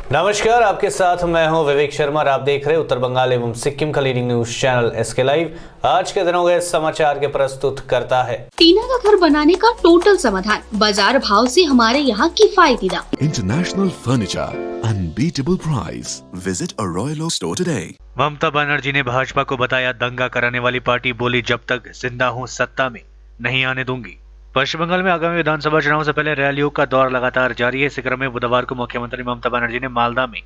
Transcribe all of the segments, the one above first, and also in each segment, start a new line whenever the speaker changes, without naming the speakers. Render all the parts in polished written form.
नमस्कार, आपके साथ मैं हूं विवेक शर्मा और आप देख रहे हैं उत्तर बंगाल एवं सिक्किम का leading news channel SK live. आज के दिनों के समाचार के प्रस्तुत करता है
टीना का घर बनाने का टोटल समाधान, बाजार भाव से हमारे यहाँ किफायती दाम।
International furniture, unbeatable price. Visit a royal oak store today.
Mamata Banerjee ने भाजपा को बताया दंगा कराने वाली पार्टी, बोली जब तक जिंदा हूं सत्ता में नहीं आने दूंगी। पश्चिम बंगाल में आगामी विधानसभा चुनाव से पहले रैलियों का दौर लगातार जारी है। इसी क्रम में बुधवार को मुख्यमंत्री ममता बनर्जी ने मालदा में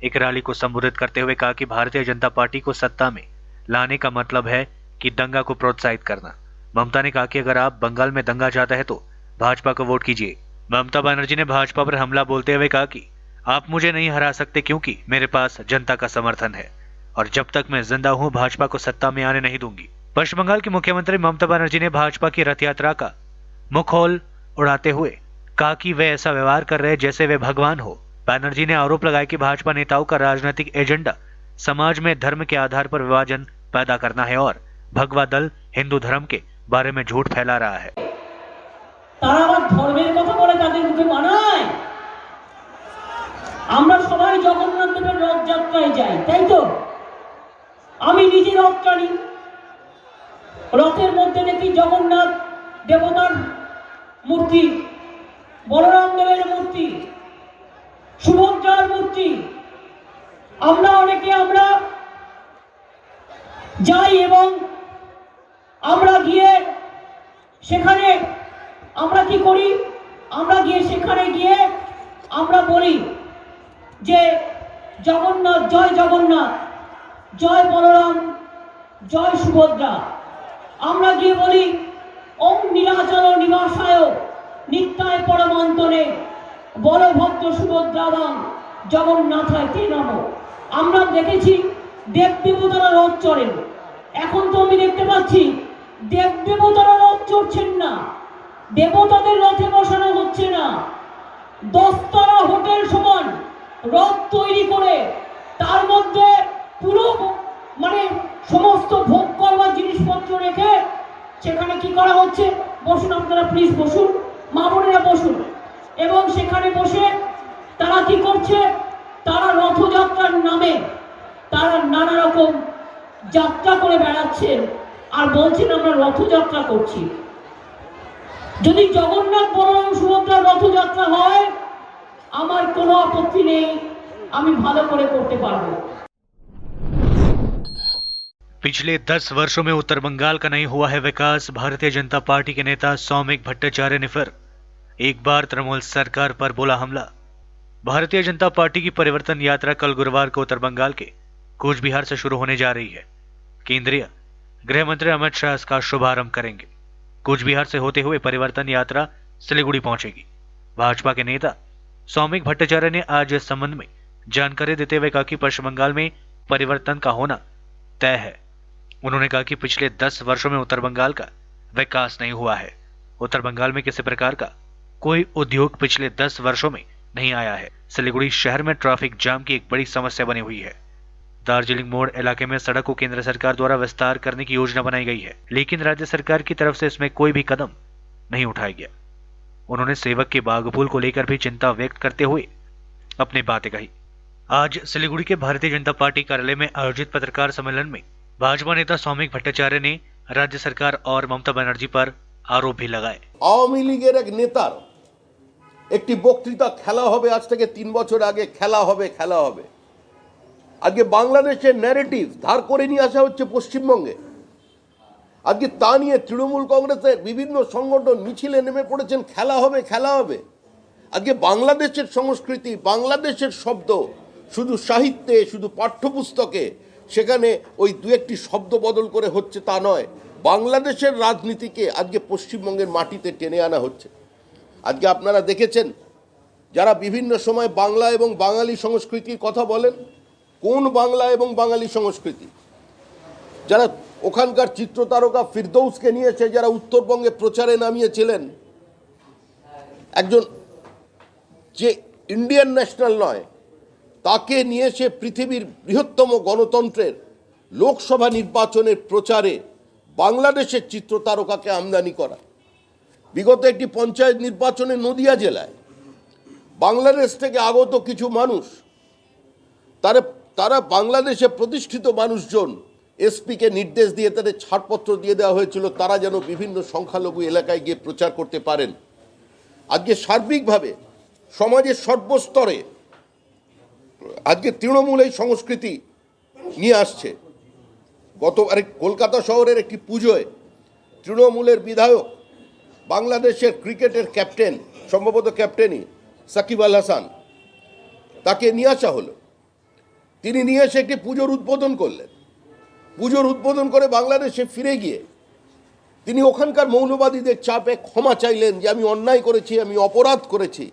एक रैली को संबोधित करते हुए कहा कि भारतीय जनता पार्टी को सत्ता में लाने का मतलब है कि दंगा को प्रोत्साहित करना। ममता ने कहा कि अगर आप बंगाल में दंगा चाहते हैं तो भाजपा को वोट कीजिए। ममता बनर्जी ने भाजपा पर हमला बोलते हुए कहा कि आप मुझे नहीं हरा सकते क्योंकि मेरे पास जनता का समर्थन है और जब तक मैं जिंदा हूं भाजपा को सत्ता में आने नहीं दूंगी। पश्चिम बंगाल की मुख्यमंत्री ममता बनर्जी ने भाजपा की रथ यात्रा का मुखौल उड़ाते हुए कहा कि वे ऐसा व्यवहार कर रहे हैं जैसे वे भगवान हो। बनर्जी ने आरोप लगाया कि भाजपा नेताओं का राजनीतिक एजेंडा समाज में धर्म के आधार पर विभाजन पैदा करना है और भगवा दल हिंदू धर्म के बारे में झूठ फैला रहा है।
আমরা সবাই জগন্নাথ দেবের রথযাত্রায় যাই, তাই তো? আমি নিজে রথ টানি। রথের মধ্যে দেখি জগন্নাথ দেবতার মূর্তি, বলরাম দেবের মূর্তি, সুভদ্রার মূর্তি। আমরা যাই এবং আমরা গিয়ে সেখানে আমরা কি করি? আমরা গিয়ে সেখানে গিয়ে আমরা বলি যে জগন্নাথ, জয় বলরাম, জয় সুভদ্রা। আমরা গিয়ে বলি ওম নীলাচল নিবাসায় নিত্যায় পরমান্তরে বলভদ্র সুভদ্রাবাং জগন্নাথায় তে নমঃ। আমরা দেখেছি দেব দেবতারা রথ চড়েন, এখন তো আমি দেখতে পাচ্ছি দেব দেবতারা রথ চড়ছেন না, দেবতাদের রথে বসানো হচ্ছে না। 10তলা হোটেল সমান রথ তৈরি করে তার মধ্যে পুরো সমস্ত ভোগ করবার জিনিসপত্র রেখে সেখানে কি করা হচ্ছে? বসুন আপনারা, প্লিজ বসুন, মা বোনেরা বসুন। এবং সেখানে বসে তারা কি করছে? তারা রথযাত্রার নামে তারা নানা রকম যাত্রা করে বেড়াচ্ছেন আর বলছেন আমরা রথযাত্রা করছি। যদি জগন্নাথ বলরাম সুভদ্রার রথযাত্রা হয় আমার কোনো আপত্তি নেই, আমি ভালো করে করতে পারবো।
पिछले 10 वर्षों में उत्तर बंगाल का नहीं हुआ है विकास। भारतीय जनता पार्टी के नेता सौमिक भट्टाचार्य ने फिर एक बार तृणमूल सरकार पर बोला हमला। भारतीय जनता पार्टी की परिवर्तन यात्रा कल गुरुवार को उत्तर बंगाल के कूच बिहार से शुरू होने जा रही है। केंद्रीय गृह मंत्री अमित शाह इसका शुभारंभ करेंगे। कूच बिहार से होते हुए परिवर्तन यात्रा सिलीगुड़ी पहुंचेगी। भाजपा के नेता सौमिक भट्टाचार्य ने आज इस संबंध में जानकारी देते हुए कहा कि पश्चिम बंगाल में परिवर्तन का होना तय है। उन्होंने कहा कि पिछले 10 वर्षों में उत्तर बंगाल का विकास नहीं हुआ है। उत्तर बंगाल में किसी प्रकार का कोई उद्योग पिछले 10 वर्षों में नहीं आया है। सिलीगुड़ी शहर में ट्रैफिक जाम की एक बड़ी समस्या बनी हुई है। दार्जिलिंग मोड़ इलाके में सड़क को केंद्र सरकार द्वारा विस्तार करने की योजना बनाई गई है, लेकिन राज्य सरकार की तरफ से इसमें कोई भी कदम नहीं उठाया गया। उन्होंने सेवक के बागपुल को लेकर भी चिंता व्यक्त करते हुए अपनी बातें कही। आज सिलीगुड़ी के भारतीय जनता पार्टी कार्यालय में आयोजित पत्रकार सम्मेलन में भाजपा नेता सौमिक भट्टाचार्य ने राज्य सरकार और ममता बनर्जी पर आरोप भी लगाए।
আওয়ামী লীগের এক নেতার একটি বক্তৃতা খেলা হবে, আজ থেকে 3 বছর আগে খেলা হবে। আজকে বাংলাদেশের ন্যারেটিভ ধার করে নিয়ে আসা হচ্ছে পশ্চিমবঙ্গে। আজকে তা নিয়ে তৃণমূল কংগ্রেসের বিভিন্ন সংগঠন মিছিলে নেমে পড়েছেন, খেলা হবে। আজকে বাংলাদেশের সংস্কৃতি, বাংলাদেশের শব্দ শুধু সাহিত্যে, শুধু পাঠ্যপুস্তকে সেখানে ওই দু একটি শব্দ বদল করে হচ্ছে তা নয়, বাংলাদেশের রাজনীতিকে আজকে পশ্চিমবঙ্গের মাটিতে টেনে আনা হচ্ছে। আজকে আপনারা দেখেছেন যারা বিভিন্ন সময় বাংলা এবং বাঙালি সংস্কৃতির কথা বলেন, কোন বাংলা এবং বাঙালি সংস্কৃতি, যারা ওখানকার চিত্রতারকা ফিরদৌসকে নিয়ে এসে যারা উত্তরবঙ্গে প্রচারে নামিয়েছিলেন, একজন যে ইন্ডিয়ান ন্যাশনাল নয় তাকে নিয়ে এসে পৃথিবীর বৃহত্তম গণতন্ত্রের লোকসভা নির্বাচনের প্রচারে বাংলাদেশের চিত্রতারকাকে আমদানি করা। বিগত একটি পঞ্চায়েত নির্বাচনে নদিয়া জেলায় বাংলাদেশ থেকে আগত কিছু মানুষ তারা বাংলাদেশে প্রতিষ্ঠিত মানুষজন এসপিকে নির্দেশ দিয়ে তাদের ছাড়পত্র দিয়ে দেওয়া হয়েছিল তারা যেন বিভিন্ন সংখ্যালঘু এলাকায় গিয়ে প্রচার করতে পারেন। আজকে সার্বিকভাবে সমাজের সর্বস্তরে আজকে তৃণমূল এই সংস্কৃতি নিয়ে আসছে। গতবারে কলকাতা শহরের একটি পুজোয় তৃণমূলের বিধায়ক বাংলাদেশের ক্রিকেটের ক্যাপ্টেন, সম্ভবত ক্যাপ্টেনই সাকিব আল হাসান, তাকে নিয়ে আসা হলো। তিনি নিয়ে এসে একটি পুজোর উদ্বোধন করলেন। পুজোর উদ্বোধন করে বাংলাদেশে ফিরে গিয়ে তিনি ওখানকার মৌলবাদীদের চাপে ক্ষমা চাইলেন যে আমি অন্যায় করেছি, আমি অপরাধ করেছি,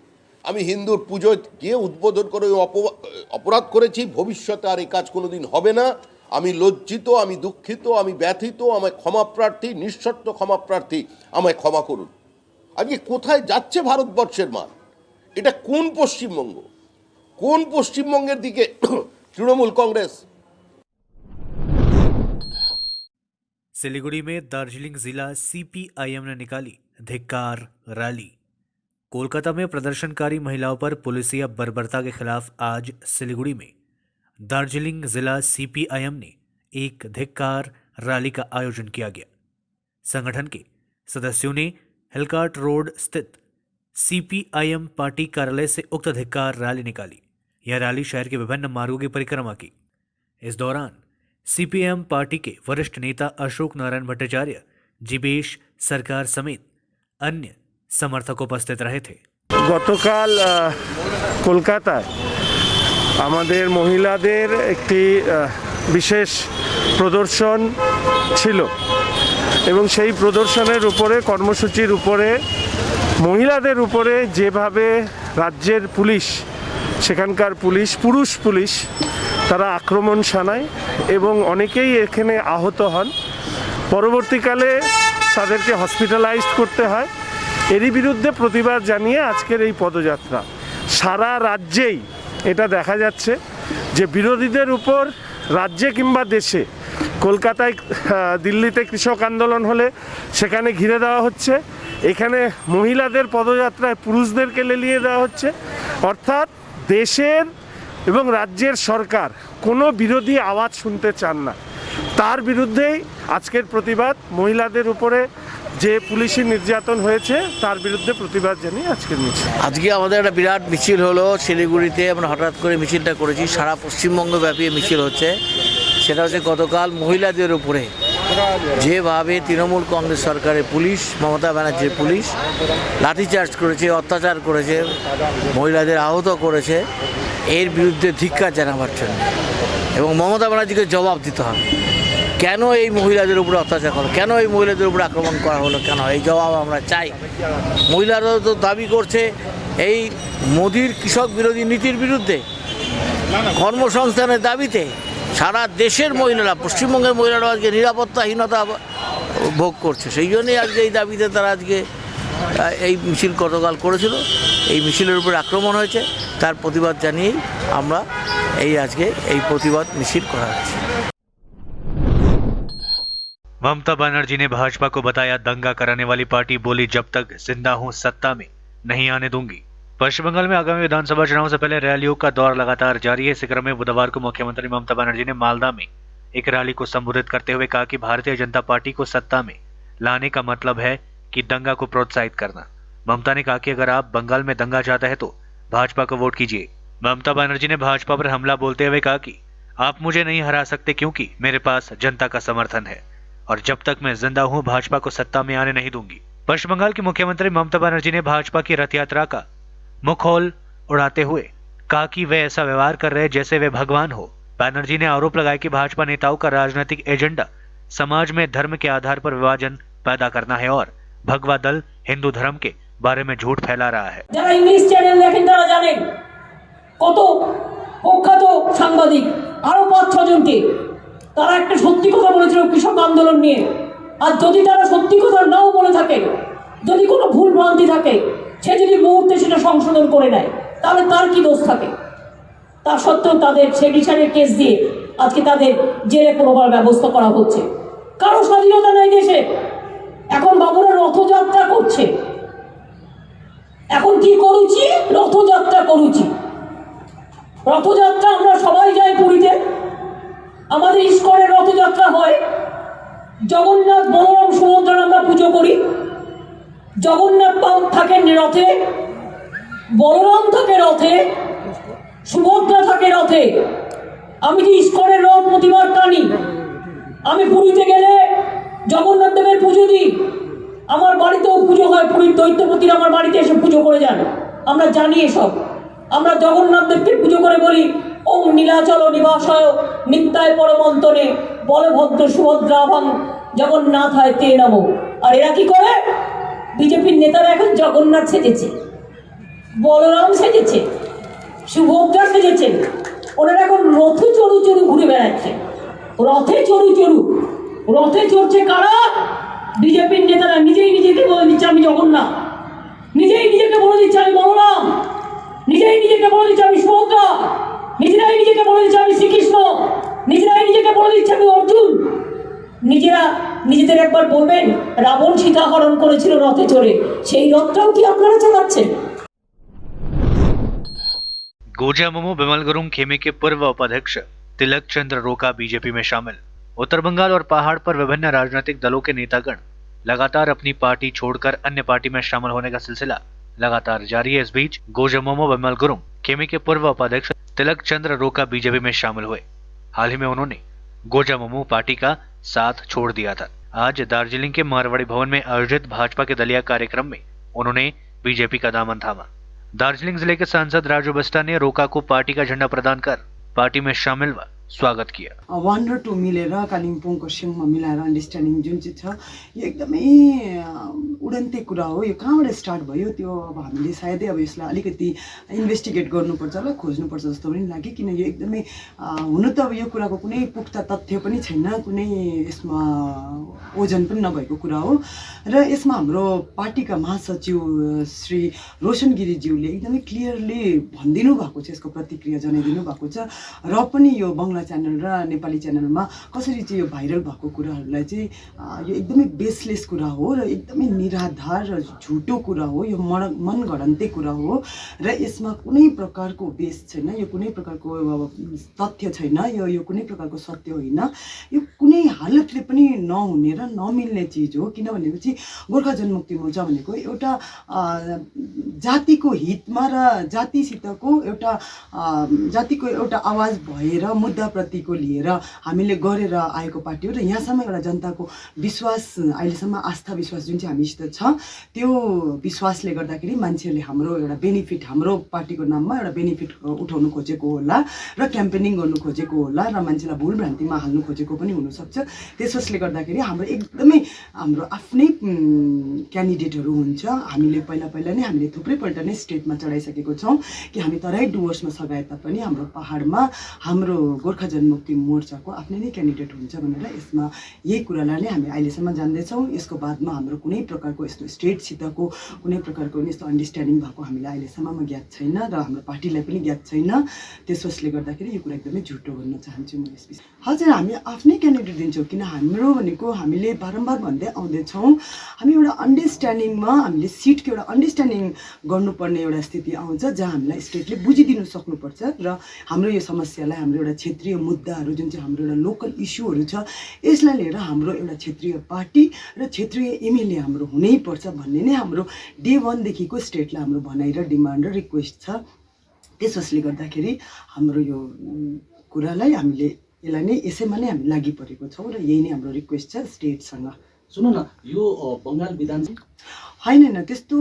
আমি হিন্দুর পুজোয় গিয়ে উদ্বোধন করে অপরাধ করেছি, ভবিষ্যতে আর এই কাজ কোনোদিন হবে না, আমি লজ্জিত, আমি দুঃখিত, আমি ব্যথিত, আমায় ক্ষমাপ্রার্থী, নিঃশর্ত ক্ষমাপ্রার্থী, আমায় ক্ষমা করুন। আজকে কোথায় যাচ্ছে ভারতবর্ষের মান? এটা কোন পশ্চিমবঙ্গ? কোন পশ্চিমবঙ্গের দিকে তৃণমূল कांग्रेस?
सिलीगुड़ी में दार्जिलिंग जिला सीपीआईएम ने निकाली धिक्कार रैली। कोलकाता में प्रदर्शनकारी महिलाओं पर पुलिसिया बर्बरता के खिलाफ आज सिलीगुड़ी में दार्जिलिंग जिला सीपीआईएम ने एक धिक्कार रैली का आयोजन किया गया। संगठन के सदस्यों ने हिलकार्ट रोड स्थित सीपीआईएम पार्टी कार्यालय से उक्त धिक्कार रैली निकाली। यह रैली शहर के विभिन्न मार्गों की परिक्रमा की। इस दौरान सीपीएम पार्टी के वरिष्ठ नेता अशोक नारायण भट्टाचार्य, जीवेश सरकार समेत अन्य समर्थक उपस्थित रहे थे।
গতকাল কলকাতায় আমাদের মহিলাদের একটি বিশেষ প্রদর্শন ছিল এবং সেই প্রদর্শনের উপরে, কর্মসূচির উপরে, মহিলাদের উপরে যেভাবে রাজ্যের পুলিশ, সেখানকার পুলিশ, পুরুষ পুলিশ, তারা আক্রমণ শানায় এবং অনেকেই এখানে আহত হন। পরবর্তীকালে তাদেরকে হসপিটালাইজড করতে হয়। এরই বিরুদ্ধে প্রতিবাদ জানিয়ে আজকের এই পদযাত্রা। সারা রাজ্যেই এটা দেখা যাচ্ছে যে বিরোধীদের উপর রাজ্যে কিংবা দেশে, কলকাতায়, দিল্লিতে কৃষক আন্দোলন হলে সেখানে ঘিরে দেওয়া হচ্ছে, এখানে মহিলাদের পদযাত্রায় পুরুষদেরকে লেলিয়ে দেওয়া হচ্ছে। অর্থাৎ দেশের এবং রাজ্যের সরকার কোনো বিরোধী আওয়াজ শুনতে চান না। তার বিরুদ্ধেই আজকের প্রতিবাদ। মহিলাদের উপরে যে পুলিশি নির্যাতন হয়েছে তার বিরুদ্ধে প্রতিবাদ জানিয়ে আজকের মিছিল।
আজকে আমাদের একটা বিরাট মিছিল হলো শিলিগুড়িতে। আমরা হঠাৎ করে মিছিলটা করেছি, সারা পশ্চিমবঙ্গ ব্যাপী মিছিল হচ্ছে। সেটা হচ্ছে গতকাল মহিলাদের উপরে যেভাবে তৃণমূল কংগ্রেস সরকারের পুলিশ, মমতা ব্যানার্জির পুলিশ লাঠিচার্জ করেছে, অত্যাচার করেছে, মহিলাদের আহত করেছে, এর বিরুদ্ধে ধিক্কার জানাবার জন্য এবং মমতা ব্যানার্জিকে জবাব দিতে হবে। কেন এই মহিলাদের উপরে অত্যাচার হলো, কেন এই মহিলাদের উপরে আক্রমণ করা হলো, কেন এই জবাব আমরা চাই। মহিলারা তো দাবি করছে এই মোদির কৃষক বিরোধী নীতির বিরুদ্ধে, কর্মসংস্থানের দাবিতে সারা দেশের মহিলারা, পশ্চিমবঙ্গের মহিলারা আজকে নিরাপত্তাহীনতা ভোগ করছে। সেই জন্যই আজকে এই দাবিতে তারা আজকে এই মিছিল গতকাল করেছিল। এই মিছিলের উপর আক্রমণ হয়েছে, তার প্রতিবাদ জানিয়েই আমরা আজকে এই প্রতিবাদ মিছিল করা হয়েছে।
ममता बनर्जी ने भाजपा को बताया दंगा कराने वाली पार्टी, बोली जब तक जिंदा हूं सत्ता में नहीं आने दूंगी। पश्चिम बंगाल में आगामी विधानसभा चुनाव से पहले रैलियों का दौर लगातार जारी है। इस क्रम में बुधवार को मुख्यमंत्री ममता बनर्जी ने मालदा में एक रैली को संबोधित करते हुए कहा कि भारतीय जनता पार्टी को सत्ता में लाने का मतलब है कि दंगा को प्रोत्साहित करना। ममता ने कहा कि अगर आप बंगाल में दंगा चाहते हैं तो भाजपा को वोट कीजिए। ममता बनर्जी ने भाजपा पर हमला बोलते हुए कहा कि आप मुझे नहीं हरा सकते क्योंकि मेरे पास जनता का समर्थन है और जब तक मैं जिंदा हूं भाजपा को सत्ता में आने नहीं दूंगी। पश्चिम बंगाल की मुख्यमंत्री ममता बनर्जी ने भाजपा की रथ यात्रा का मुखौल उड़ाते हुए कहा कि वे ऐसा व्यवहार कर रहे जैसे वे भगवान हो। बनर्जी ने आरोप लगाया कि भाजपा नेताओं का राजनीतिक एजेंडा समाज में धर्म के आधार पर विभाजन पैदा करना है और भगवा दल हिंदू धर्म के बारे में झूठ फैला रहा है।
যারা ইংলিশ চ্যানেল দেখেন তারা জানেন কত প্রখ্যাত সাংবাদিক, আরো 5-6 জনকে তারা একটা সত্যি কথা বলেছিল কৃষক আন্দোলন নিয়ে। আর যদি তারা সত্যি কথা নাও বলে থাকে, যদি কোনো ভুল ভ্রান্তি থাকে, সে যদি মুহূর্তে সেটা সংশোধন করে নেয়, তাহলে তার কি দোষ থাকে? তা সত্ত্বেও তাদের সেডিশনের কেস দিয়ে আজকে তাদের জেলে পুরোবার ব্যবস্থা করা হচ্ছে। কারো স্বাধীনতা নাই দেশে। এখন বাবুরা রথযাত্রা করছে। এখন কি করুছি? রথযাত্রা করুছি। রথযাত্রা আমরা সবাই যাই। আমাদের ইস্কনের রথযাত্রা হয়, জগন্নাথ বলরাম সুভদ্রার আমরা পুজো করি। জগন্নাথ থাকেন রথে, বলরাম থাকে রথে, সুভদ্রা থাকে রথে। আমি যে ইস্কনের রথ প্রতিবার টানি, আমি পুরীতে গেলে জগন্নাথ দেবের পুজো দিই। আমার বাড়িতেও পুজো হয়, পুরীর দৈত্যপতির আমার বাড়িতে এসে পুজো করে যান। আমরা জানি এসব। আমরা জগন্নাথ দেবকে পুজো করে বলি ওম নীলাচল নিবাসায় নিত্যায় পরমন্তনে বলভদ্র সুভদ্রাভাং জগন্নাথায় তে নমো। আর এরা কি করে? বিজেপির নেতারা এখন জগন্নাথ সেজেছে, বলরাম সেজেছে, সুভদ্রা সেজেছে। ওনারা এখন রথে চড়ু চড়ু ঘুরে বেড়াচ্ছে। রথে চড়ু চড়ু, রথে চড়ছে কারা? বিজেপির নেতারা। নিজেই নিজেকে বলে দিচ্ছে আমি জগন্নাথ, নিজেই নিজেকে বলে দিচ্ছে আমি বলরাম, নিজেই নিজেকে বলে দিচ্ছে আমি সুভদ্রা, নিজেরাই নিজেকে বলে দিচ্ছে আমি শ্রীকৃষ্ণ, নিজেরাই নিজেকে বলে দিচ্ছে আমি অর্জুন। নিজেরা নিজেদের একবার বলবেন রাবণ সীতা হরণ করেছিল রথে চড়ে, সেই রথটাও কি আপনারা চালাচ্ছেন?
गोजामुमो बिमल गुरुंग खेमे के पूर्व उपाध्यक्ष तिलक चंद्र रोका बीजेपी में शामिल। उत्तर बंगाल और पहाड़ पर विभिन्न राजनीतिक दलों के नेतागण लगातार अपनी पार्टी छोड़कर अन्य पार्टी में शामिल होने का सिलसिला लगातार जारी है। इस बीच गोजामुमो बिमल गुरुंग खेमे के पूर्व उपाध्यक्ष तिलक चंद्र रोका बीजेपी में शामिल हुए। हाल ही में उन्होंने गोजामुमो पार्टी का साथ छोड़ दिया था। आज दार्जिलिंग के मारवाड़ी भवन में आयोजित भाजपा के दलीय कार्यक्रम में उन्होंने बीजेपी का दामन थामा। दार्जिलिंग जिले के सांसद राजू बिष्ट ने रोका को पार्टी का झंडा प्रदान कर पार्टी में शामिल व स्वागत किया।
1 र 2 मिलेर कालिम्पोङको सिङमा मिलाएर अन्डरस्ट्यान्डिङ जुन चाहिँ छ यो एकदमै उडन्ते कुरा हो। यो कहाँबाट स्टार्ट भयो त्यो अब हामीले सायदै अब यसलाई अलिकति इन्भेस्टिगेट गर्नुपर्छ होला, खोज्नुपर्छ जस्तो पनि लाग्यो। किन यो एकदमै हुनु त अब यो कुराको कुनै पुख्ता तथ्य पनि छैन, कुनै यसमा ओजन पनि नभएको कुरा हो। र यसमा हाम्रो पार्टीका महासचिव श्री रोशन गिरीज्यूले एकदमै क्लियरली भनिदिनु भएको छ, यसको प्रतिक्रिया जनाइदिनु भएको छ। र पनि यो बङ्गला च्यानल र नेपाली च्यानलमा कसरी चाहिँ यो भाइरल भएको कुराहरूलाई चाहिँ यो एकदमै बेसलेस कुरा हो र एकदमै निराधार र झुटो कुरा हो। यो मनगढन्ते कुरा हो र यसमा कुनै प्रकारको बेस छैन, यो कुनै प्रकारको तथ्य छैन, यो कुनै प्रकारको सत्य होइन। यो कुनै हालतले पनि नहुने र नमिल्ने चिज हो। किनभनेपछि गोर्खा जनमुक्ति मोर्चा भनेको एउटा जातिको हितमा र जातिसितको एउटा जातिको एउटा आवाज भएर मुद्दाप्रतिको लिएर हामीले गरेर आएको पार्टी हो। र यहाँसम्म एउटा जनताको विश्वास, अहिलेसम्म आस्था विश्वास जुन चाहिँ हामीसित छ, त्यो विश्वासले गर्दाखेरि मान्छेहरूले हाम्रो एउटा बेनिफिट, हाम्रो पार्टीको नाममा एउटा बेनिफिट उठाउनु खोजेको होला र क्याम्पेनिङ गर्नु खोजेको होला र मान्छेलाई भुल भ्रान्तिमा हाल्नु खोजेको पनि हुनसक्छ। त्यसोस्ले गर्दाखेरि हाम्रो एकदमै हाम्रो आफ्नै क्यान्डिडेटहरू हुन्छ। हामीले पहिला नै हामीले थुप्रैपल्ट नै स्टेटमा चढाइसकेको छौँ कि हामी तराई डुवर्समा सघाए तापनि हाम्रो पहाडमा हाम्रो गोर्खा जनमुक्ति मोर्चाको आफ्नै नै क्यान्डिडेट हुन्छ भनेर यसमा यही कुरालाई नै हामी अहिलेसम्म जान्दैछौँ। यसको बादमा हाम्रो कुनै प्रकारको यस्तो स्टेटसितको कुनै प्रकारको यस्तो अन्डरस्ट्यान्डिङ भएको हामीलाई अहिलेसम्ममा ज्ञात छैन र हाम्रो पार्टीलाई पनि ज्ञात छैन। त्यसोस्ले गर्दाखेरि यो कुरा एकदमै झुटो भन्न चाहन्छु म यस विषय। हजुर, हामी आफ्नै क्यान्डिडेट दिन्छौँ। किन हाम्रो भनेको हामीले बारम्बार भन्दै आउँदैछौँ, हामी एउटा अन्डरस्ट्यान्डिङमा हामीले सिटको एउटा अन्डरस्ट्यान्डिङ गर्नुपर्ने एउटा स्थिति आउँछ जहाँ हामीलाई स्टेटले बुझिदिनु सक्नुपर्छ र हाम्रो यो समस्यालाई, हाम्रो एउटा क्षेत्रीय मुद्दाहरू जुन चाहिँ हाम्रो एउटा लोकल इस्युहरू छ, यसलाई लिएर हाम्रो एउटा क्षेत्रीय पार्टी र क्षेत्रीय एमएलए हाम्रो हुनैपर्छ भन्ने नै हाम्रो डे 1 देखिको स्टेटलाई हाम्रो भनाइ र डिमान्ड र रिक्वेस्ट छ। त्यसोस्ले गर्दाखेरि हाम्रो यो कुरालाई हामीले यसलाई नै यसैमा नै हामी लागि परेको छौँ र यही नै हाम्रो रिक्वेस्ट छ स्टेटसँग।
सुन्नु न, यो बङ्गाल विधान
होइन, त्यस्तो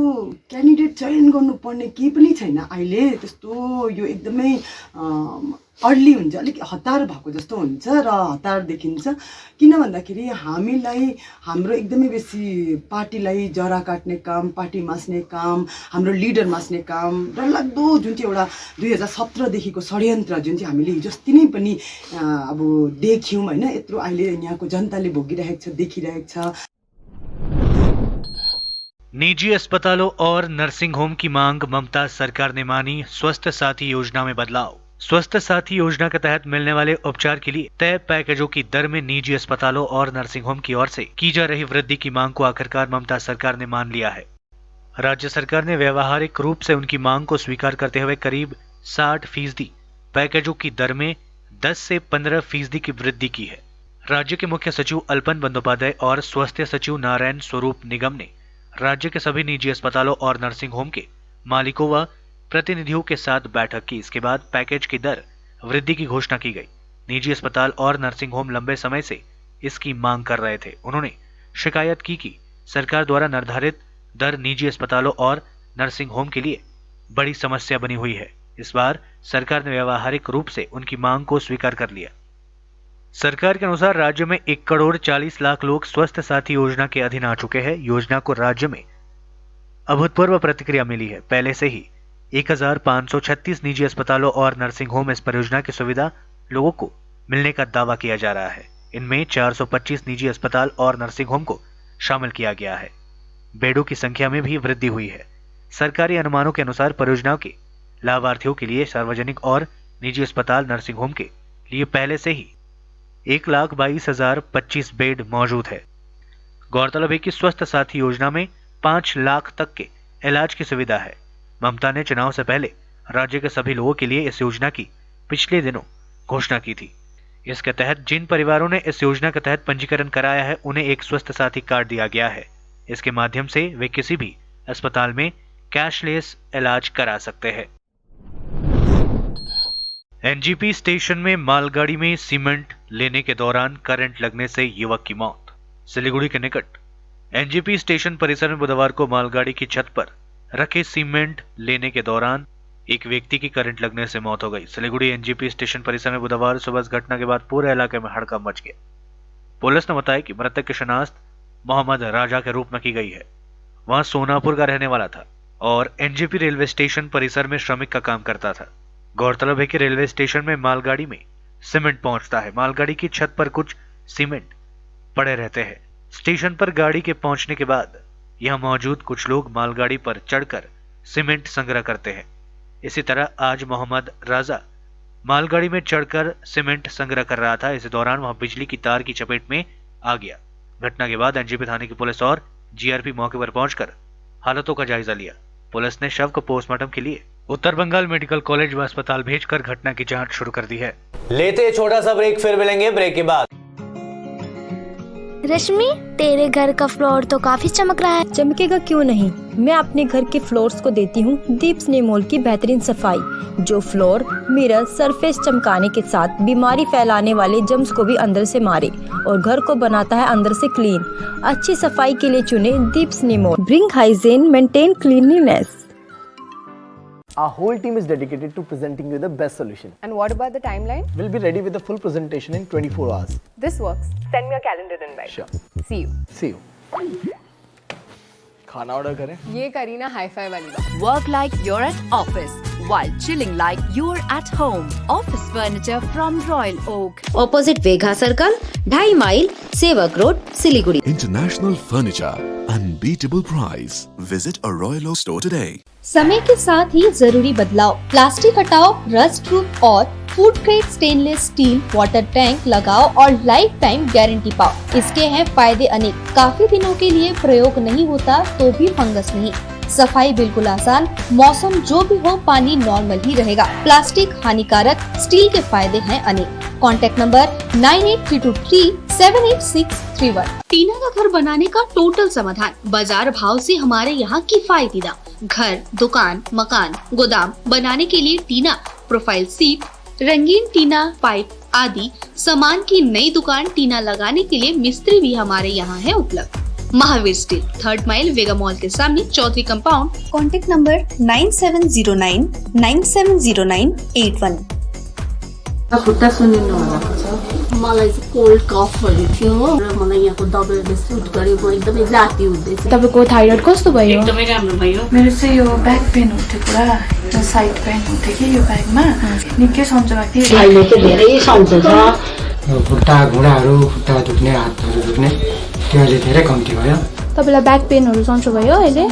क्यान्डिडेट चयन गर्नुपर्ने केही पनि छैन। अहिले त्यस्तो यो एकदमै अर्ली हुन्छ, अलिक हतार भएको जस्तो हुन्छ र हतार देखिन्छ। किन भन्दाखेरि हामीलाई हाम्रो एकदमै बेसी पार्टीलाई जरा काट्ने काम, पार्टी मास्ने काम, हाम्रो लिडर मास्ने काम र लाग्दो जुन चाहिँ एउटा 2017 देखिको षड्यन्त्र जुन चाहिँ हामीले हिजो अस्ति नै पनि अब देख्यौँ होइन, यत्रो अहिले यहाँको जनताले भोगिरहेको छ, देखिरहेको छ।
निजी अस्पतालों और नर्सिंग होम की मांग ममता सरकार ने मानी। स्वस्थ साथी योजना में बदलाव। स्वस्थ साथी योजना के तहत मिलने वाले उपचार के लिए तय पैकेजों की दर में निजी अस्पतालों और नर्सिंग होम की ओर से की जा रही वृद्धि की मांग को आखिरकार ममता सरकार ने मान लिया है। राज्य सरकार ने व्यवहारिक रूप से उनकी मांग को स्वीकार करते हुए करीब 60% पैकेजों की दर में 10 से 15% की वृद्धि की है। राज्य के मुख्य सचिव अल्पन बंदोपाध्याय और स्वास्थ्य सचिव नारायण स्वरूप निगम ने राज्य के सभी निजी अस्पतालों और नर्सिंग होम के मालिकों व प्रतिनिधियों के साथ बैठक की। इसके बाद पैकेज की दर वृद्धि की घोषणा की गई। निजी अस्पताल और नर्सिंग होम लंबे समय से इसकी मांग कर रहे थे। उन्होंने शिकायत की कि सरकार द्वारा निर्धारित दर निजी अस्पतालों और नर्सिंग होम के लिए बड़ी समस्या बनी हुई है। इस बार सरकार ने व्यावहारिक रूप से उनकी मांग को स्वीकार कर लिया। सरकार के अनुसार राज्य में 1,40,00,000 लोग स्वास्थ्य साथी योजना के अधीन आ चुके हैं। योजना को राज्य में अभूतपूर्व प्रतिक्रिया मिली है। पहले से ही 1,536 निजी अस्पतालों और नर्सिंग होम इस परियोजना की सुविधा लोगों को मिलने का दावा किया जा रहा है। इनमें 425 निजी अस्पताल और नर्सिंग होम को शामिल किया गया है। बेडों की संख्या में भी वृद्धि हुई है। सरकारी अनुमानों के अनुसार परियोजना के लाभार्थियों के लिए सार्वजनिक और निजी अस्पताल नर्सिंग होम के लिए पहले से ही 1,22,025 बेड मौजूद है। गौरतलब है कि स्वास्थ्य साथी योजना में 5 लाख तक के इलाज की सुविधा है। ममता ने चुनाव से पहले राज्य के सभी लोगों के लिए इस योजना की पिछले दिनों घोषणा की थी। इसके तहत जिन परिवारों ने इस योजना के तहत पंजीकरण कराया है उन्हें एक स्वास्थ्य साथी कार्ड दिया गया है। इसके माध्यम से वे किसी भी अस्पताल में कैशलेस इलाज करा सकते हैं। एनजीपी स्टेशन में मालगाड़ी में सीमेंट लेने के दौरान करंट लगने से युवक की मौत। सिलीगुड़ी के निकट एनजीपी स्टेशन परिसर में बुधवार को मालगाड़ी की छत पर रखे सीमेंट लेने के दौरान एक व्यक्ति की करंट लगने से मौत हो गई। सिलीगुड़ी एनजीपी स्टेशन परिसर में बुधवार सुबह इस घटना के बाद पूरे इलाके में हड़कंप मच गया। पुलिस ने बताया कि मृतक की शिनाख्त मोहम्मद राजा के रूप में की गई है। वह सोनापुर का रहने वाला था और एनजीपी रेलवे स्टेशन परिसर में श्रमिक का काम करता था। गौरतलब है कि रेलवे स्टेशन में मालगाड़ी में सीमेंट पहुंचता है। मालगाड़ी की छत पर कुछ सीमेंट पड़े रहते हैं। स्टेशन पर गाड़ी के पहुंचने के बाद यहां मौजूद कुछ लोग मालगाड़ी पर चढ़कर सीमेंट संग्रह करते हैं। इसी तरह आज मोहम्मद राजा मालगाड़ी में चढ़कर सीमेंट संग्रह कर रहा था। इस दौरान वह बिजली की तार की चपेट में आ गया। घटना के बाद एनजीपी थाने की पुलिस और जीआरपी मौके पर पहुंचकर हालतों का जायजा लिया। पुलिस ने शव को पोस्टमार्टम के लिए उत्तर बंगाल मेडिकल कॉलेज व अस्पताल भेजकर घटना की जांच शुरू कर दी है।
लेते छोटा सा ब्रेक, फिर मिलेंगे ब्रेक के बाद।
रश्मि, तेरे घर का फ्लोर तो काफी चमक रहा है।
चमकेगा क्यों नहीं, मैं अपने घर के फ्लोर्स को देती हूँ दीप स्नेमोल की बेहतरीन सफाई, जो फ्लोर मिरर सरफेस चमकाने के साथ बीमारी फैलाने वाले जम्स को भी अंदर से मारे और घर को बनाता है अंदर से क्लीन। अच्छी सफाई के लिए चुने दीप स्नेमोल। Bring hygiene, maintain cleanliness.
Our whole team is dedicated to presenting you the best solution.
And what about the timeline?
We'll be ready with the full presentation in 24 hours.
This works. Send me a calendar invite.
Sure.
See you.
See you. खाना order करें?
ये करी ना hi-fi वाली बात।
Work like you're at office while chilling like you're at home. Office furniture from Royal Oak.
Opposite Vegha Circle, 2.5 mile, Sevak Road, Siliguri.
International Furniture, unbeatable price. Visit a Royal Oak store today.
समय के साथ ही जरूरी बदलाव। Plastic हटाओ, rust proof और food grade stainless still water tank लगाओ और life time guarantee पाओ। इसके हैं फायदे अनेक। काफी दिनों के लिए प्रयोग नहीं होता तो भी फंगस नहीं। सफाई बिल्कुल आसान। मौसम जो भी हो, पानी नॉर्मल ही रहेगा। प्लास्टिक हानिकारक, स्टील के फायदे हैं अनेक। Contact number 9832378631। टीना का घर बनाने का टोटल समाधान। बाजार भाव से हमारे यहाँ किफायती दाम। घर, दुकान, मकान, गोदाम बनाने के लिए टीना, प्रोफाइल सीट, रंगीन टीना, पाइप आदि सामान की नई दुकान टीना लगाने के लिए मिस्त्री भी हमारे यहाँ है उपलब्ध। महावीर स्टील, 3rd माइल, वेगा मॉल के सामने, चौधरी कंपाउंड।
Contact number 9709970981।
खुट्टा सुनिनु भएको छ। मलाई चाहिँ कोल्ड कफहरू थियो र मलाई यहाँको दबाईले सुट गर्यो। म एकदमै जाती हुँदैछ।
तपाईको थाइरोइड कस्तो भयो?
एकदमै राम्रो भयो।
मेरो चाहिँ यो ब्याक पेन हुन्थ्यो पुरा, यो साइड पेन हुन्थ्यो कि यो ब्याकमा निकै सन्चो भएको थियो।
अहिले चाहिँ धेरै सन्चो छ।
खुट्टा घुँडाहरू, खुट्टा दुख्ने, हातहरू दुख्ने त्यो अहिले धेरै कम्ती भयो।
तपाईलाई ब्याक पेनहरू सन्चो भयो अहिले?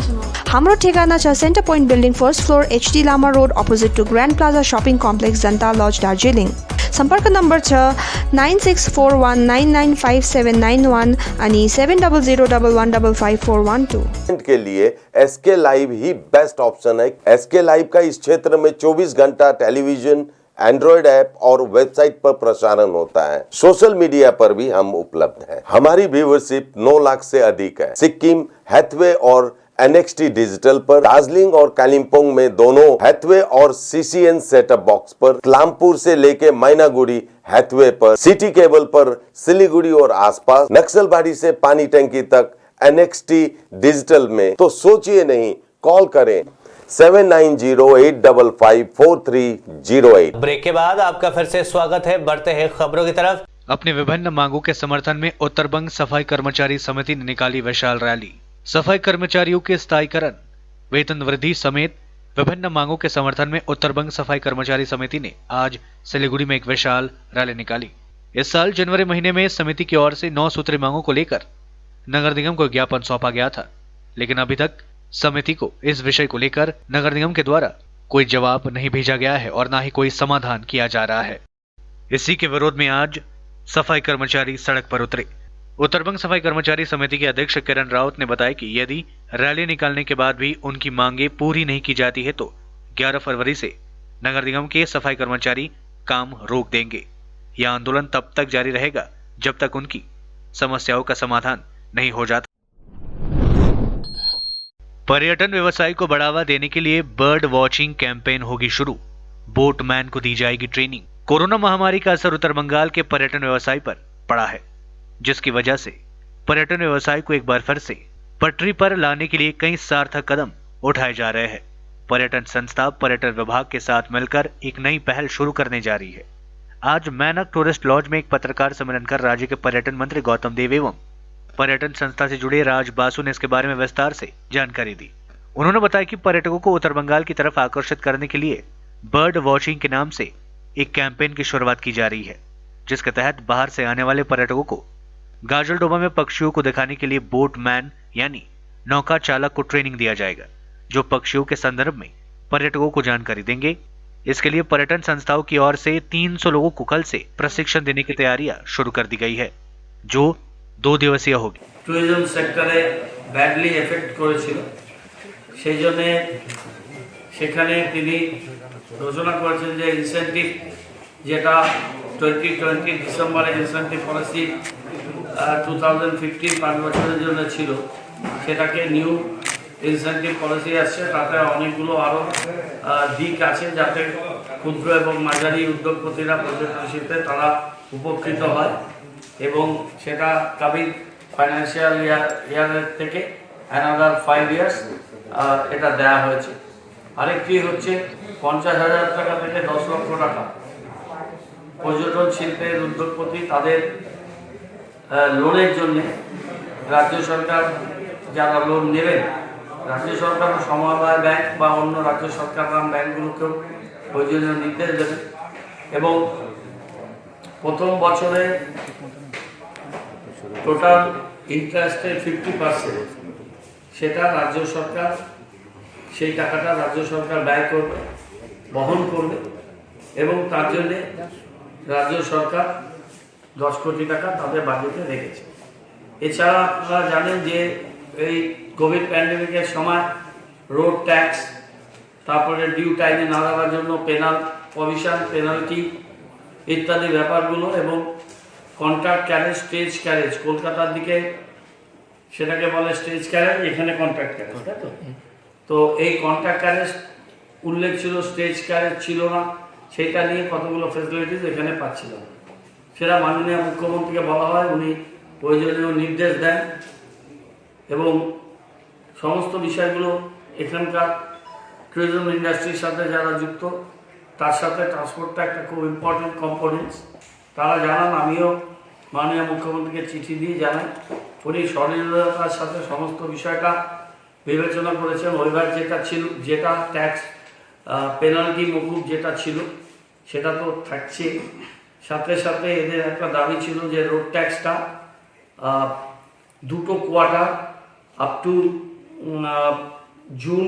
हाम्रो ठेगाना छ centre point building, 1st floor, HD Lama road, opposite to grand plaza shopping complex, Janata lodge, Darjeeling. सम्पर्क नम्बर छ 9641995791 अनि 7001155412।
के लिए SK लाइव ही बेस्ट ऑप्शन है। SK लाइव का इस क्षेत्र में 24 घंटा टेलीविजन,
एंड्रॉयड ऐप और वेबसाइट पर प्रसारण होता है। सोशल मीडिया पर भी हम उपलब्ध हैं। हमारी व्यूवरशिप 9 लाख से अधिक है। सिक्किम, हैथवे और NXT डिजिटल पर, दार्जिलिंग और कालिम्पोंग में दोनों हैथवे और CCN सेटअप बॉक्स पर, क्लामपुर से लेके मैनागुड़ी हैथवे पर, सिटी केबल पर, सिलीगुड़ी और आसपास, नक्सलबाड़ी से पानी टंकी तक NXT डिजिटल में। तो सोचिए नहीं, कॉल करें 7908554308।
ब्रेक के बाद आपका फिर से स्वागत है। बढ़ते हैं खबरों की तरफ।
अपने विभिन्न मांगों के समर्थन में उत्तरबंग सफाई कर्मचारी समिति ने निकाली विशाल रैली। सफाई कर्मचारियों के स्थायीकरण, वेतन वृद्धि समेत विभिन्न मांगों के समर्थन में उत्तरबंग सफाई कर्मचारी समिति ने आज सिलीगुड़ी में एक विशाल रैली निकाली। इस साल जनवरी महीने में समिति की ओर से 9 सूत्री मांगों को लेकर नगर निगम को ज्ञापन सौंपा गया था, लेकिन अभी तक समिति को इस विषय को लेकर नगर निगम के द्वारा कोई जवाब नहीं भेजा गया है और न ही कोई समाधान किया जा रहा है। इसी के विरोध में आज सफाई कर्मचारी सड़क पर उतरे। उत्तरबंग सफाई कर्मचारी समिति के अध्यक्ष किरण राउत ने बताया कि यदि रैली निकालने के बाद भी उनकी मांगे पूरी नहीं की जाती है तो 11 फरवरी से नगर निगम के सफाई कर्मचारी काम रोक देंगे। यह आंदोलन तब तक जारी रहेगा जब तक उनकी समस्याओं का समाधान नहीं हो जाता। पर्यटन व्यवसाय को बढ़ावा देने के लिए बर्ड वॉचिंग कैंपेन होगी शुरू। बोटमैन को दी जाएगी ट्रेनिंग। कोरोना महामारी का असर उत्तर बंगाल के पर्यटन व्यवसाय पर पड़ा है, जिसकी वजह से पर्यटन व्यवसाय को एक बार फिर से पटरी पर लाने के लिए कई सार्थक कदम उठाए जा रहे हैं। पर्यटन संस्था पर्यटन विभाग के साथ मिलकर एक नई पहल शुरू करने जा रही है। आज मैनक टूरिस्ट लॉज में एक पत्रकार सम्मेलन कर राज्य के पर्यटन मंत्री गौतम देव एवं पर्यटन संस्था से जुड़े राज बासु ने इसके बारे में विस्तार से जानकारी दी। उन्होंने बताया कि पर्यटकों को उत्तर बंगाल की तरफ आकर्षित करने के लिए बर्ड वॉचिंग के नाम से एक कैंपेन की शुरुआत की जा रही है, जिसके तहत बाहर से आने वाले पर्यटकों को गाजलडोबा में पक्षियों को दिखाने के लिए बोटमैन यानी नौका चालक को ट्रेनिंग दिया जाएगा, जो पक्षियों के संदर्भ में पर्यटकों को जानकारी देंगे। इसके लिए पर्यटन संस्थाओं की ओर से 300 लोगों को कल से प्रशिक्षण देने की तैयारियां शुरू कर दी गई है, जो 2 दिवसीय होगी।
टूरिज्म सेक्टरे बैडली एफेक्ट করেছিল, সেই জন্য সেখানে তিনি ঘোষণা করেছেন যে ইনসেন্টিভ যেটা 2020 ডিসেম্বরে ইনসেন্টিভ পলিসি 2015 5 বছরের জন্য ছিল, সেটাকে নিউ ইনসেন্টিভ পলিসি আসছে। তাতে অনেকগুলো আরও দিক আছে যাতে ক্ষুদ্র এবং মাঝারি উদ্যোগপতিরা পর্যটন শিল্পে তারা উপকৃত হয় এবং সেটা কামিং ফাইন্যান্সিয়াল ইয়ারের থেকে অ্যানাদার 5 ইয়ার্স এটা দেওয়া হয়েছে। আরেকটি হচ্ছে 50,000 টাকা থেকে 10 লক্ষ টাকা পর্যটন শিল্পের উদ্যোগপতি তাদের লোনের জন্য রাজ্য সরকার যারা লোন নেবেন, রাজ্য সরকার সমবায় ব্যাংক বা অন্য রাজ্য সরকার ব্যাংকগুলোকেও প্রয়োজনীয় নির্দেশ দেবে এবং প্রথম বছরে টোটাল ইন্টারেস্টের 50% সেটা রাজ্য সরকার, সেই টাকাটা রাজ্য সরকার ব্যয় করবে, বহন করবে এবং তার জন্যে রাজ্য সরকার 10 কোটি টাকা তাদের বাজেটে রেখেছে। এছাড়া আপনারা জানেন যে এই কোভিড প্যান্ডেমিকের সময় রোড ট্যাক্স, তারপরে ডিউ টাইমে না দেওয়ার জন্য প্রভিশন পেনাল্টি ইত্যাদি ব্যাপারগুলো এবং কন্ট্রাক্ট ক্যারেজ, স্টেজ ক্যারেজ, কলকাতার দিকে সেটাকে বলে স্টেজ ক্যারেজ, এখানে কন্ট্রাক্ট ক্যারেজ, তাই তো? তো এই কন্ট্রাক্ট ক্যারেজ উল্লেখ ছিল, স্টেজ ক্যারেজ ছিল না, সেটা নিয়ে কতগুলো ফেসিলিটিস এখানে পাচ্ছিল না। সেটা মাননীয় মুখ্যমন্ত্রীকে বলা হয়, উনি প্রয়োজনীয় নির্দেশ দেন এবং সমস্ত বিষয়গুলো এখানকার ট্যুরিজম ইন্ডাস্ট্রির সাথে যারা যুক্ত তার সাথে ট্রান্সপোর্টটা একটা খুব ইম্পর্টেন্ট কম্পোনেন্টস। তারা জানান, আমিও মাননীয় মুখ্যমন্ত্রীকে চিঠি দিয়ে জানাই, উনি সহৃদয়তার সাথে সমস্ত বিষয়টা বিবেচনা করেছেন। ওইবার যেটা ছিল, যেটা ট্যাক্স পেনাল্টি মকুব যেটা ছিল সেটা তো থাকছে, সাথে সাথে এদের একটা দাবি ছিল যে রোড ট্যাক্সটা 2 কোয়ার্টার আপ টু জুন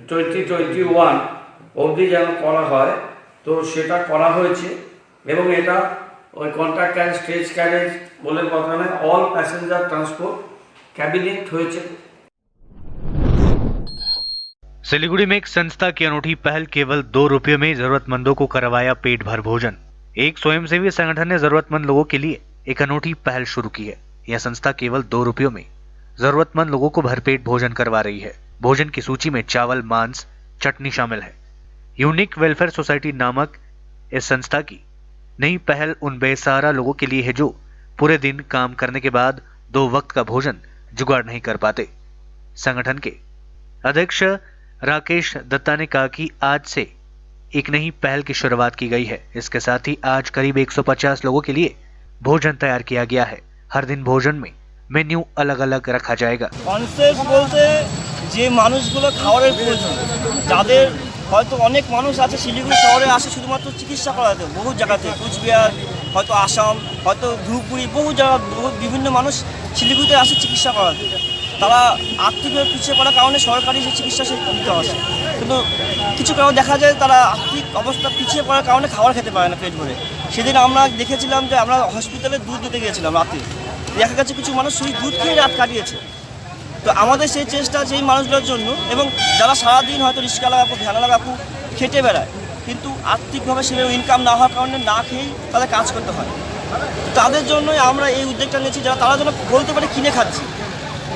2021 অবধি যেন করা হয়। তো সেটা করা হয়েছে এবং এটা ওই কন্ট্রাক্ট ক্যারেজ, স্টেজ ক্যারেজ বলে কথা নয়, অল প্যাসেঞ্জার ট্রান্সপোর্ট ক্যাবিনেট হয়েছে।
सिलीगुड़ी में एक संस्था की अनूठी पहल, केवल 2 रुपये में जरूरतमंदों को करवाया पेट भर भोजन। एक स्वयंसेवी संगठन ने जरूरतमंद लोगों के लिए एक अनूठी पहल शुरू की है। यह संस्था केवल 2 रुपयों में जरूरतमंद लोगों को भरपेट भोजन करवा रही है। भोजन की सूची में चावल, मांस, चटनी शामिल है। यूनिक वेलफेयर सोसाइटी नामक इस संस्था की नई पहल उन बेसहारा लोगों के लिए है जो पूरे दिन काम करने के बाद 2 वक्त का भोजन जुगाड़ नहीं कर पाते। संगठन के अध्यक्ष राकेश दत्ता ने कहा कि आज से एक नई पहल की शुरुआत की गई है। इसके साथ ही आज करीब 150 लोगों के लिए भोजन तैयार किया गया है। हर दिन भोजन में मेन्यू अलग अलग रखा जाएगा।
কনসেপ্ট বলতে যে মানুষগুলো খাবারের প্রয়োজন, যাদের হয়তো অনেক মানুষ আছে শিলিগুড়ি শহরে আসে শুধুমাত্র চিকিৎসা করাতে, বহু জায়গাতে কুচবিহার, হয়তো আসাম, হয়তো ধূপগুড়ি, বহু জায়গা বিভিন্ন মানুষ শিলিগুড়িতে আসে চিকিৎসা করাতে। তারা আর্থিকভাবে পিছিয়ে পড়ার কারণে সরকারি যে চিকিৎসা সে নিতে আসে, কিন্তু কিছু কারণ দেখা যায় তারা আর্থিক অবস্থা পিছিয়ে পড়ার কারণে খাবার খেতে পারে না পেট ভরে। সেদিন আমরা দেখেছিলাম যে আমরা হসপিটালে দুধ দিতে গিয়েছিলাম রাতে, দেখা গেছে কিছু মানুষ সেই দুধ খেয়ে রাত কাটিয়েছে। তো আমাদের সেই চেষ্টা সেই মানুষগুলোর জন্য, এবং যারা সারাদিন হয়তো রিক্সাওয়ালা কাকু, ভ্যানওয়ালা কাকু খেটে বেড়ায়, কিন্তু আর্থিকভাবে সেভাবে ইনকাম না হওয়ার কারণে না খেয়েই তাদের কাজ করতে হয়, তাদের জন্যই আমরা এই উদ্যোগটা নিয়েছি, যারা তারা যেন বলতে পারে কিনে খাচ্ছি।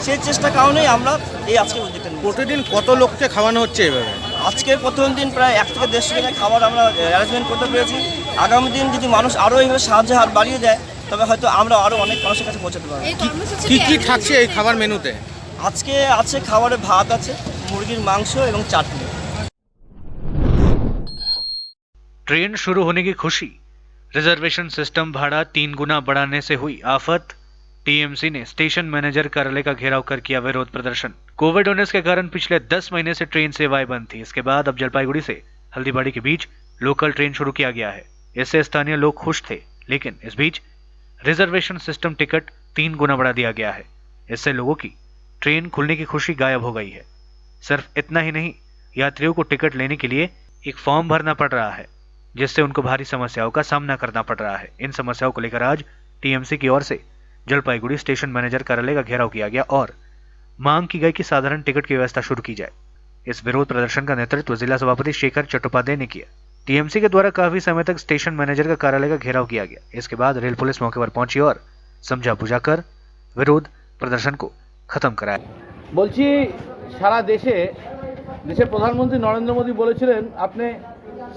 সেই চেষ্টার কারণেই আমরা এই আজকের উদ্যোগটা নিয়েছি।
প্রতিদিন কত লোককে খাওয়ানো হচ্ছে এভাবে?
আজকের প্রথম দিন প্রায় 1 থেকে 150 জনের খাবার আমরা অ্যারেঞ্জমেন্ট করতে পেরেছি। আগামী দিন যদি মানুষ আরও এইভাবে সাহায্যের হাত বাড়িয়ে দেয়, তবে হয়তো আমরা আরও অনেক মানুষের কাছে পৌঁছাতে পারবো।
কি কি থাকছে এই খাবার মেনুতে?
আজকে আছে খাবারে ভাত আছে, মুরগির মাংস এবং চাটনি।
ट्रेन शुरू होने की खुशी, रिजर्वेशन सिस्टम भाड़ा 3 गुना बढ़ाने से हुई आफत। टीएमसी ने स्टेशन मैनेजर कार्यालय का घेराव कर किया विरोध प्रदर्शन। कोविड-19 के कारण पिछले 10 महीने से ट्रेन सेवाएं बंद थी। इसके बाद अब जलपाईगुड़ी से हल्दीबाड़ी के बीच लोकल ट्रेन शुरू किया गया है। इससे स्थानीय लोग खुश थे, लेकिन इस बीच रिजर्वेशन सिस्टम टिकट 3 गुना बढ़ा दिया गया है। इससे लोगों की ट्रेन खुलने की खुशी गायब हो गई है। सिर्फ इतना ही नहीं, यात्रियों को टिकट लेने के लिए एक फॉर्म भरना पड़ रहा है, जिससे उनको भारी समस्याओं का सामना करना पड़ रहा है। इन समस्याओं को लेकर आज टीएमसी की ओर से जलपाईगुड़ी स्टेशन मैनेजर कार्यालय का घेराव किया गया और मांग की गई कि साधारण टिकट की व्यवस्था शुरू की जाए। इस विरोध प्रदर्शन का नेतृत्व जिला सभापति शेखर चट्टोपाध्याय ने किया। टीएमसी के द्वारा काफी समय तक स्टेशन मैनेजर का कार्यालय का घेराव किया गया। इसके बाद रेल पुलिस मौके पर पहुंची और समझा बुझाकर विरोध प्रदर्शन को खत्म कराया।
বলছি সারা দেশের প্রধানমন্ত্রী নরেন্দ্র মোদী বলেছিলেন আপনি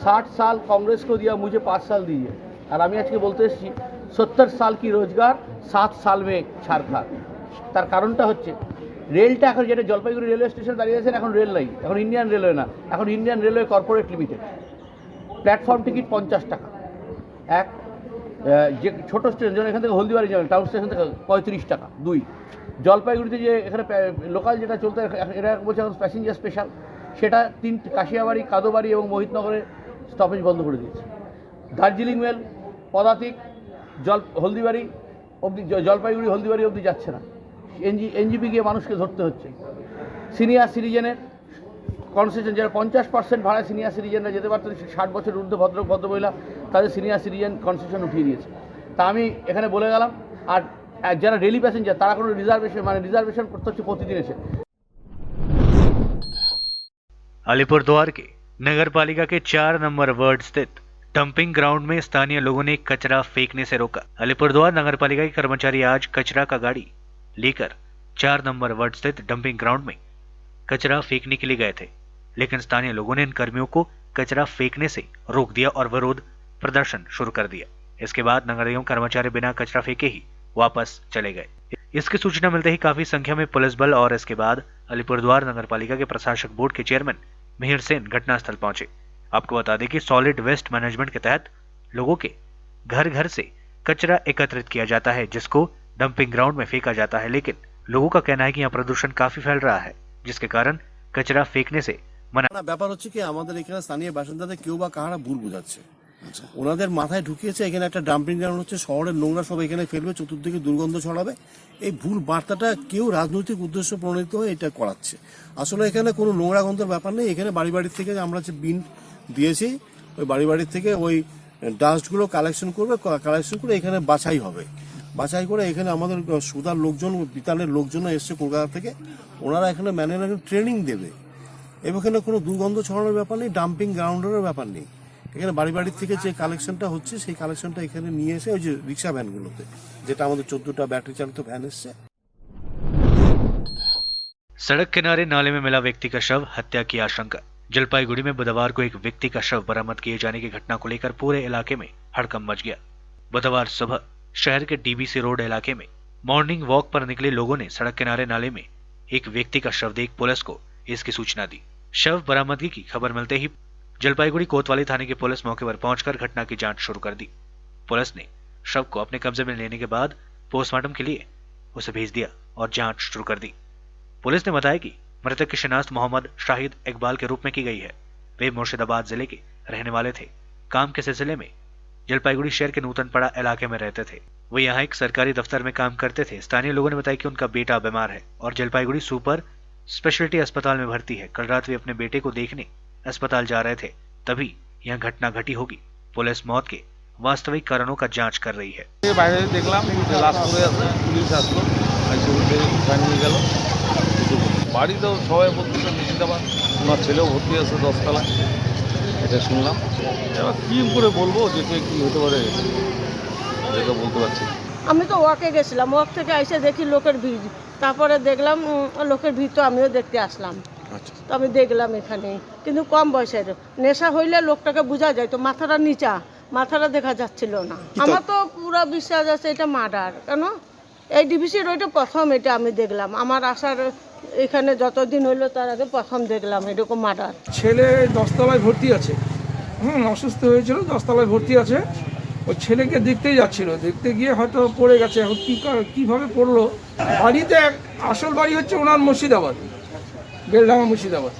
60 साल कांग्रेस को दिया, मुझे 5 साल दीजिए। और আমি আজকে বলতে এসেছি 70 साल की रोजगार 7 साल में ছাড়খাড়। তার কারণটা হচ্ছে রেলটা এখন যেটা জলপাইগুড়ি রেলওয়ে স্টেশন দাঁড়িয়ে আছেন, এখন রেল নাই, এখন ইন্ডিয়ান রেলওয়ে না, এখন Indian railway corporate limited. Platform ticket 50 টাকা এক, যে ছোটো স্টেশন যেমন এখান থেকে হলদিবাড়ি যাবেন টাউন স্টেশন থেকে 35 টাকা 2। জলপাইগুড়িতে যে এখানে লোকাল যেটা চলতে এটা বলছে এখন প্যাসেঞ্জার স্পেশাল, সেটা 3 কাশিয়াবাড়ি, কাদোবাড়ি এবং মোহিতনগরে স্টপেজ বন্ধ করে দিয়েছে। দার্জিলিং মেল পদাতিক হলদিবাড়ি অবধি, জলপাইগুড়ি হলদিবাড়ি অবধি যাচ্ছে না, এনজিপি গিয়ে মানুষকে ধরতে হচ্ছে। সিনিয়র সিটিজেনের কনসেশন, যারা 50% ভাড়ায় সিনিয়র সিটিজেনরা যেতে পারতেন, 60 বছরের ঊর্ধ্বে ভদ্রমহিলা, তাদের সিনিয়র সিটিজেন কনসেশন উঠিয়ে দিয়েছে। তা আমি এখানে বলে গেলাম। আর যারা ডেলি প্যাসেঞ্জার তারা কোনো রিজার্ভেশন করতে হচ্ছে প্রতিদিন এসে।
अलीपुरद्वार के नगर पालिका के 4 नंबर वार्ड स्थित डंपिंग ग्राउंड में स्थानीय लोगों ने कचरा फेंकने से रोका। अलीपुरद्वार नगर पालिका के कर्मचारी आज कचरा का गाड़ी लेकर 4 नंबर वार्ड स्थित डंपिंग ग्राउंड में कचरा फेंकने के लिए गए थे, लेकिन स्थानीय लोगों ने इन कर्मियों को कचरा फेंकने से रोक दिया और विरोध प्रदर्शन शुरू कर दिया। इसके बाद नगर निगम कर्मचारी बिना कचरा फेंके ही वापस चले गए। इसकी सूचना मिलते ही काफी संख्या में पुलिस बल और इसके बाद अलीपुरद्वार नगर पालिका के प्रशासक बोर्ड के चेयरमैन मिहिर सेन घटनास्थल पहुंचे। आपको बता दें कि सॉलिड वेस्ट मैनेजमेंट के तहत लोगों के घर घर से कचरा एकत्रित किया जाता है, जिसको डंपिंग ग्राउंड में फेंका जाता है। लेकिन लोगों का कहना है कि यहाँ प्रदूषण काफी फैल रहा है, जिसके कारण कचरा फेंकने से मना।
ব্যাপার হচ্ছে কি আমাদের এখানে স্থানীয় বাসিন্দাদের কেউ বা কাহারা ভুল বুঝাচ্ছে। ওনাদের মাথায় ঢুকিয়েছে এখানে একটা ডাম্পিং গ্রাউন্ড হচ্ছে, শহরের নোংরা সব এখানে ফেলবে, চতুর্দিকে দুর্গন্ধ ছড়াবে। এই ভুল বার্তাটা কেউ রাজনৈতিক উদ্দেশ্য প্রণীত হয়ে এটা করাচ্ছে। আসলে এখানে কোনো নোংরা গন্ধের ব্যাপার নেই। এখানে বাড়ি বাড়ির থেকে আমরা যে বিন দিয়েছি, ওই বাড়ি বাড়ির থেকে ওই ডাস্টগুলো কালেকশন করে এখানে বাছাই হবে। বাছাই করে এখানে আমাদের সুদার লোকজন, বিতানের লোকজন এসছে কলকাতা থেকে, ওনারা এখানে ম্যানেজার ট্রেনিং দেবে। এখানে কোনো দুর্গন্ধ ছড়ানোর ব্যাপার নেই, ডাম্পিং গ্রাউন্ডেরও ব্যাপার নেই। এখানে বাড়ি বাড়ি থেকে যে কালেকশনটা হচ্ছে সেই কালেকশনটা এখানে নিয়ে এসে ওই যে রিক্সা ভ্যানগুলোতে, যেটা আমাদের 14টা ব্যাটারি চালিত ভ্যান এসছে।
सड़क किनारे नाले में मिला व्यक्ति का शव, हत्या की आशंका। जलपाईगुड़ी में बुधवार को एक व्यक्ति का शव बरामद किए जाने की घटना को लेकर पूरे इलाके में हड़कंप मच गया। बुधवार सुबह शहर के डीबीसी रोड इलाके में मॉर्निंग वॉक पर निकले लोगों ने सड़क किनारे नाले में एक व्यक्ति का शव देख पुलिस को इसकी सूचना दी। शव बरामदगी की खबर मिलते ही जलपाईगुड़ी कोतवाली थाने की पुलिस मौके पर पहुंचकर घटना की जांच शुरू कर दी। पुलिस ने शव को अपने कब्जे में लेने के बाद पोस्टमार्टम के लिए उसे भेज दिया और जांच शुरू कर दी। पुलिस ने बताया कि मृतक की शिनाख्त मोहम्मद शाहिद इकबाल के रूप में की गई है। वे मुर्शिदाबाद जिले के रहने वाले थे। काम के सिलसिले में जलपाईगुड़ी शहर के नूतनपड़ा इलाके में रहते थे। वो यहाँ एक सरकारी दफ्तर में काम करते थे। स्थानीय लोगों ने बताया कि उनका बेटा बीमार है और जलपाईगुड़ी सुपर स्पेशलिटी अस्पताल में भर्ती है। कल रात वे अपने बेटे को देखने अस्पताल जा रहे थे, तभी यह घटना घटी होगी। पुलिस मौत के वास्तविक कारणों का जांच कर रही है।
বাইরে দেখলাম লাশ পড়ে আছে, পুলিশ আসলো, এসে উঠায় নিয়ে গেল। বাড়িতেও সবাই বলতেছে মুর্শিদাবাদ, ওনার ছেলেও ভর্তি আছে 10 তলায়, এটা শুনলাম। এবার কী করে বলবো যে কী হতে পারে এটা বলতে পারছি না।
আমি তো ওয়াকে গেছিলাম, ওয়াক থেকে এসে দেখি লোকের ভিড়, তারপরে দেখলাম লোকের ভিড়, তো আমিও দেখতে আসলাম। তো আমি দেখলাম এখানে, কিন্তু কম বয়সের, নেশা হইলে লোকটাকে বোঝা যায়, তো মাথাটা নিচা, মাথাটা দেখা যাচ্ছিল না। আমার তো পুরো বিশ্বাস আছে এটা মার্ডার। কেন এই ডিভিসি রোডে প্রথম এটা আমি দেখলাম, আমার আসার এখানে যতদিন হইলো তার আগে প্রথম দেখলাম এরকম মার্ডার।
ছেলে 10 তলায় ভর্তি আছে, অসুস্থ হয়েছিল, 10 তলায় ভর্তি আছে। ওই ছেলেকে দেখতেই যাচ্ছিল, দেখতে গিয়ে হয়তো পড়ে গেছে। এখন কীভাবে পড়লো, বাড়িতে আসল বাড়ি হচ্ছে ওনার মুর্শিদাবাদ, बेलडांगा मुर्शिदाबाद।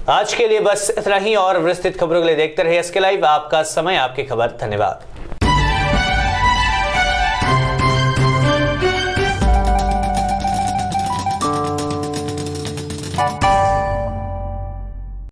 आज के लिए बस इतना ही और विस्तृत खबरों के लिए देखते रहिए एसके लाइव। आपका समय आपकी खबर। धन्यवाद।